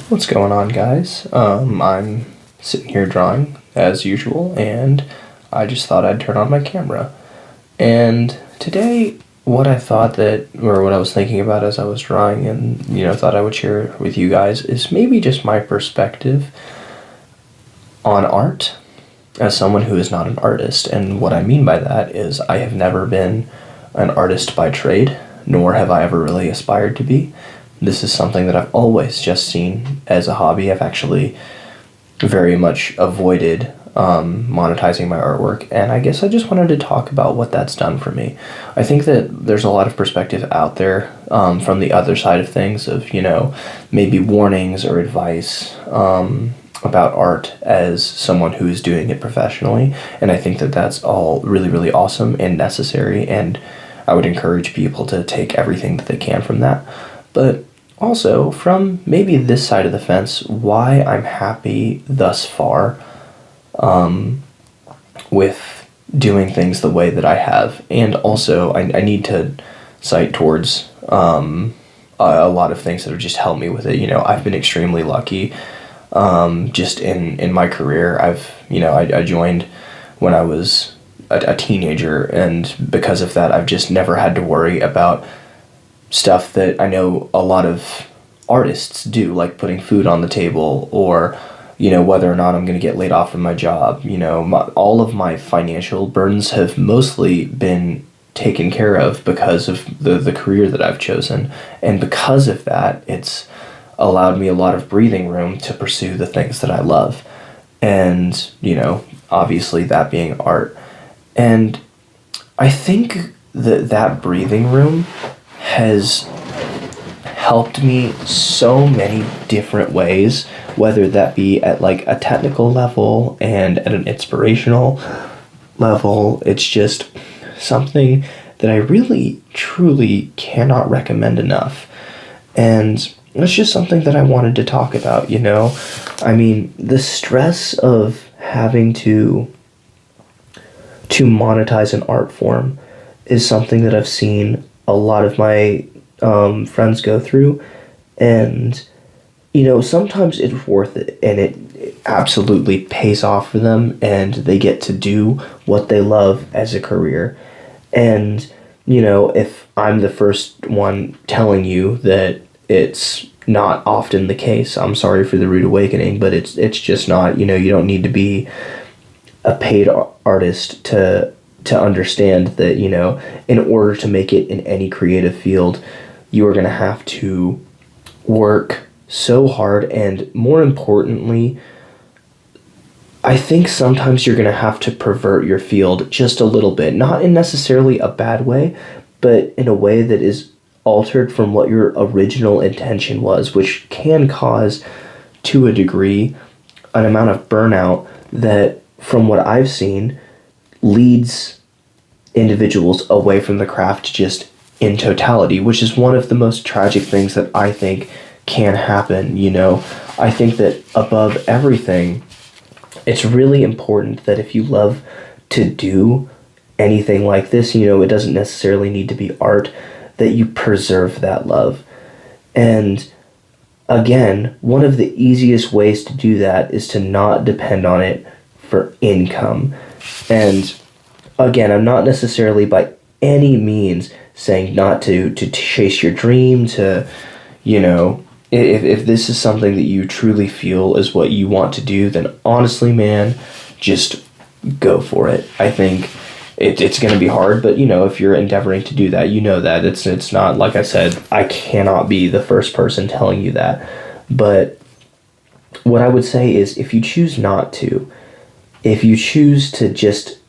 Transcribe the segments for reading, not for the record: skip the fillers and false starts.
What's going on, guys? I'm sitting here drawing as usual, and I just thought I'd turn on my camera. And today, what I was thinking about as I was drawing, and thought I would share with you guys is maybe just my perspective on art as someone who is not an artist. And what I mean by that is I have never been an artist by trade, nor have I ever really aspired to be. This is something that I've always just seen as a hobby. I've actually very much avoided monetizing my artwork, and I guess I just wanted to talk about what that's done for me. I think that there's a lot of perspective out there from the other side of things of, maybe warnings or advice about art as someone who is doing it professionally, and I think that that's all really, really awesome and necessary, and I would encourage people to take everything that they can from that. But also, from maybe this side of the fence, why I'm happy thus far with doing things the way that I have. And also, I need to cite towards a lot of things that have just helped me with it. I've been extremely lucky just in my career. I joined when I was a teenager, and because of that, I've just never had to worry about stuff that I know a lot of artists do, like putting food on the table, or whether or not I'm going to get laid off from my job. All of my financial burdens have mostly been taken care of because of the career that I've chosen, and because of that, it's allowed me a lot of breathing room to pursue the things that I love, and obviously that being art. And I think that breathing room has helped me so many different ways, whether that be at like a technical level and at an inspirational level. It's just something that I really truly cannot recommend enough, and it's just something that I wanted to talk about. I mean, the stress of having to monetize an art form is something that I've seen a lot of my friends go through, and sometimes it's worth it, and it absolutely pays off for them, and they get to do what they love as a career. And if I'm the first one telling you that it's not often the case, I'm sorry for the rude awakening, but it's just not. You don't need to be a paid artist to understand that in order to make it in any creative field, you are going to have to work so hard, and more importantly, I think sometimes you're going to have to pervert your field just a little bit, not in necessarily a bad way, but in a way that is altered from what your original intention was, which can cause, to a degree, an amount of burnout that, from what I've seen, leads individuals away from the craft just in totality, which is one of the most tragic things that I think can happen. I think that above everything, it's really important that if you love to do anything like this, it doesn't necessarily need to be art, that you preserve that love. And again, one of the easiest ways to do that is to not depend on it for income. And again, I'm not necessarily by any means saying not to chase your dream, to, if this is something that you truly feel is what you want to do, then honestly, man, just go for it. I think it's going to be hard, but if you're endeavoring to do that, that it's not, like I said, I cannot be the first person telling you that. But what I would say is, if you choose not to, if you choose to just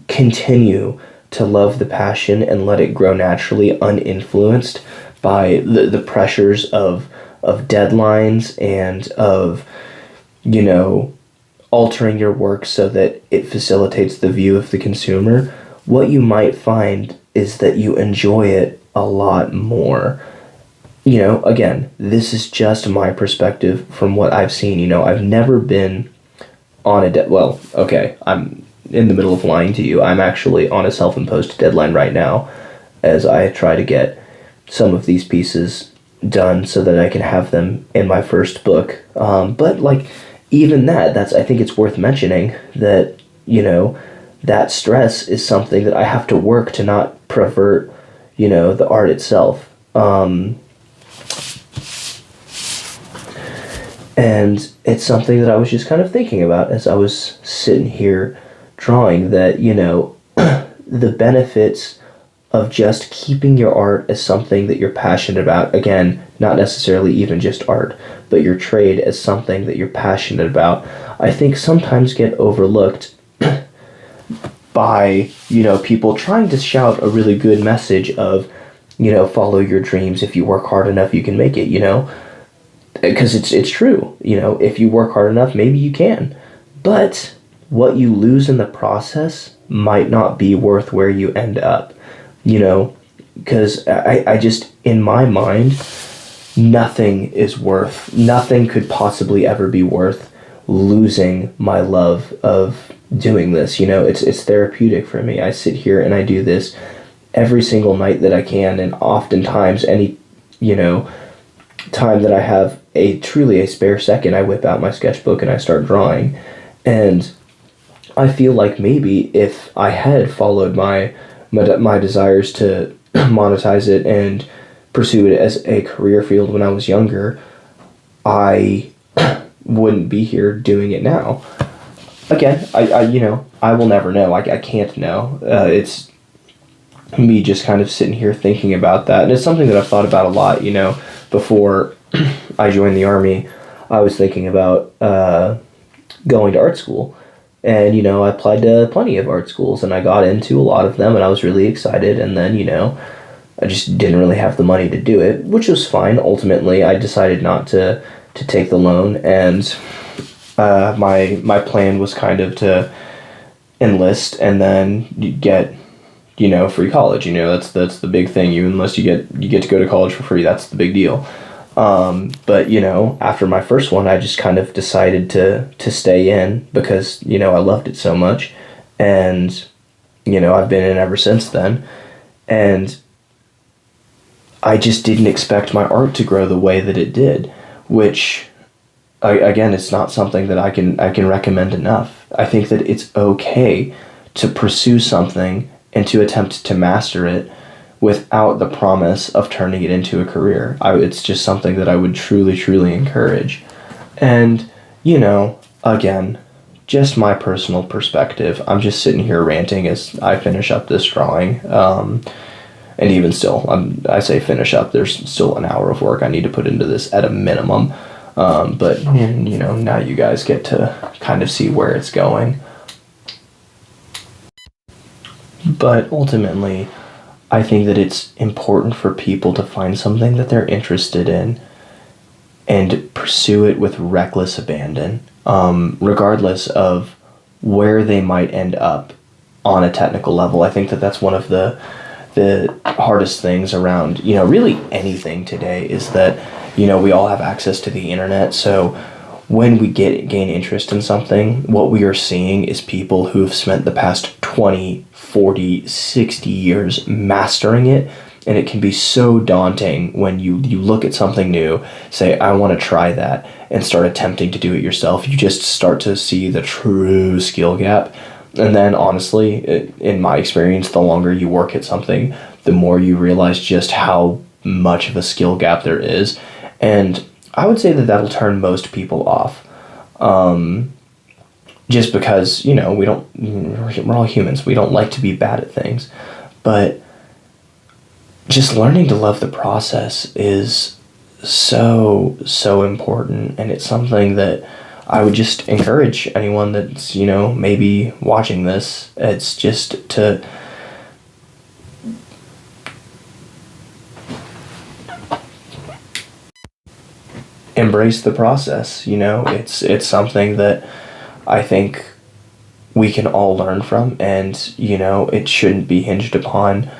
continue to love the passion and let it grow naturally, uninfluenced by the pressures of deadlines and of altering your work so that it facilitates the view of the consumer, what you might find is that you enjoy it a lot more. Again, this is just my perspective from what I've seen. I've never been on I'm in the middle of lying to you. I'm actually on a self-imposed deadline right now as I try to get some of these pieces done so that I can have them in my first book. But like even that's I think it's worth mentioning that that stress is something that I have to work to not pervert the art itself. And it's something that I was just kind of thinking about as I was sitting here drawing that the benefits of just keeping your art as something that you're passionate about. Again, not necessarily even just art, but your trade as something that you're passionate about, I think sometimes get overlooked by, people trying to shout a really good message of, follow your dreams. If you work hard enough, you can make it, because it's true. If you work hard enough, maybe you can. But what you lose in the process might not be worth where you end up. Because I just, in my mind, nothing could possibly ever be worth losing my love of doing this. It's therapeutic for me. I sit here and I do this every single night that I can, and oftentimes any, time that I have truly a spare second, I whip out my sketchbook and I start drawing. And I feel like maybe if I had followed my desires to monetize it and pursue it as a career field when I was younger, I wouldn't be here doing it now. Again, I will never know. I can't know. It's me just kind of sitting here thinking about that. And it's something that I've thought about a lot, before I joined the Army. I was thinking about going to art school. And, I applied to plenty of art schools, and I got into a lot of them, and I was really excited. And then, I just didn't really have the money to do it, which was fine. Ultimately, I decided not to take the loan, and my plan was kind of to enlist and then get, free college. That's the big thing. You enlist, you get to go to college for free. That's the big deal. But after my first one, I just kind of decided to stay in because, I loved it so much. And, I've been in ever since then. And I just didn't expect my art to grow the way that it did, which, again, it's not something that I can recommend enough. I think that it's okay to pursue something and to attempt to master it without the promise of turning it into a career. It's just something that I would truly, truly encourage. And, again, just my personal perspective. I'm just sitting here ranting as I finish up this drawing. And even still, I say finish up, there's still an hour of work I need to put into this at a minimum. But, now you guys get to kind of see where it's going. But ultimately, I think that it's important for people to find something that they're interested in and pursue it with reckless abandon, regardless of where they might end up on a technical level. I think that that's one of the hardest things around, really anything today is that, we all have access to the internet. So when we gain interest in something, what we are seeing is people who've spent the past 20, 40, 60 years mastering it. And it can be so daunting when you look at something new, say, I want to try that, and start attempting to do it yourself. You just start to see the true skill gap. And then honestly, in my experience, the longer you work at something, the more you realize just how much of a skill gap there is. And I would say that that'll turn most people off. Just because, we're all humans. We don't like to be bad at things. But just learning to love the process is so, so important. And it's something that I would just encourage anyone that's, maybe watching this. It's just to embrace the process. It's something that I think we can all learn from, and it shouldn't be hinged upon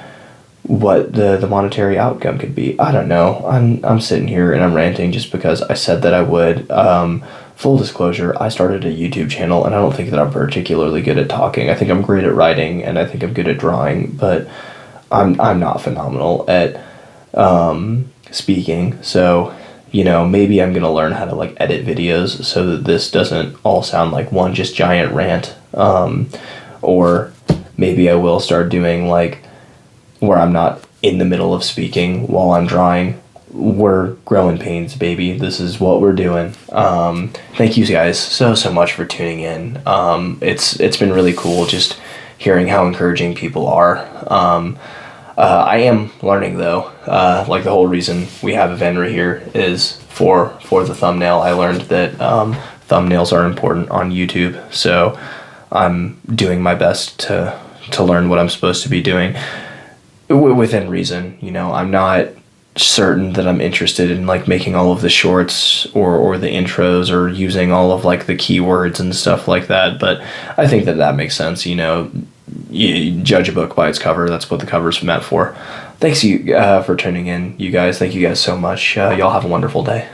what the monetary outcome could be. I don't know. I'm sitting here and I'm ranting just because I said that I would. Full disclosure, I started a YouTube channel, and I don't think that I'm particularly good at talking. I think I'm great at writing, and I think I'm good at drawing, but I'm not phenomenal at speaking. So, maybe I'm gonna learn how to like edit videos so that this doesn't all sound like one just giant rant. Or maybe I will start doing like where I'm not in the middle of speaking while I'm drawing. We're growing pains, baby. This is what we're doing. Thank you guys so much for tuning in. It's been really cool just hearing how encouraging people are. I am learning though. Like the whole reason we have Evenra here is for the thumbnail. I learned that thumbnails are important on YouTube, so I'm doing my best to learn what I'm supposed to be doing within reason. I'm not certain that I'm interested in like making all of the shorts or the intros or using all of like the keywords and stuff like that, but I think that makes sense. You judge a book by its cover. That's what the cover's meant for. Thanks you for tuning in, you guys. Thank you guys so much. Y'all have a wonderful day.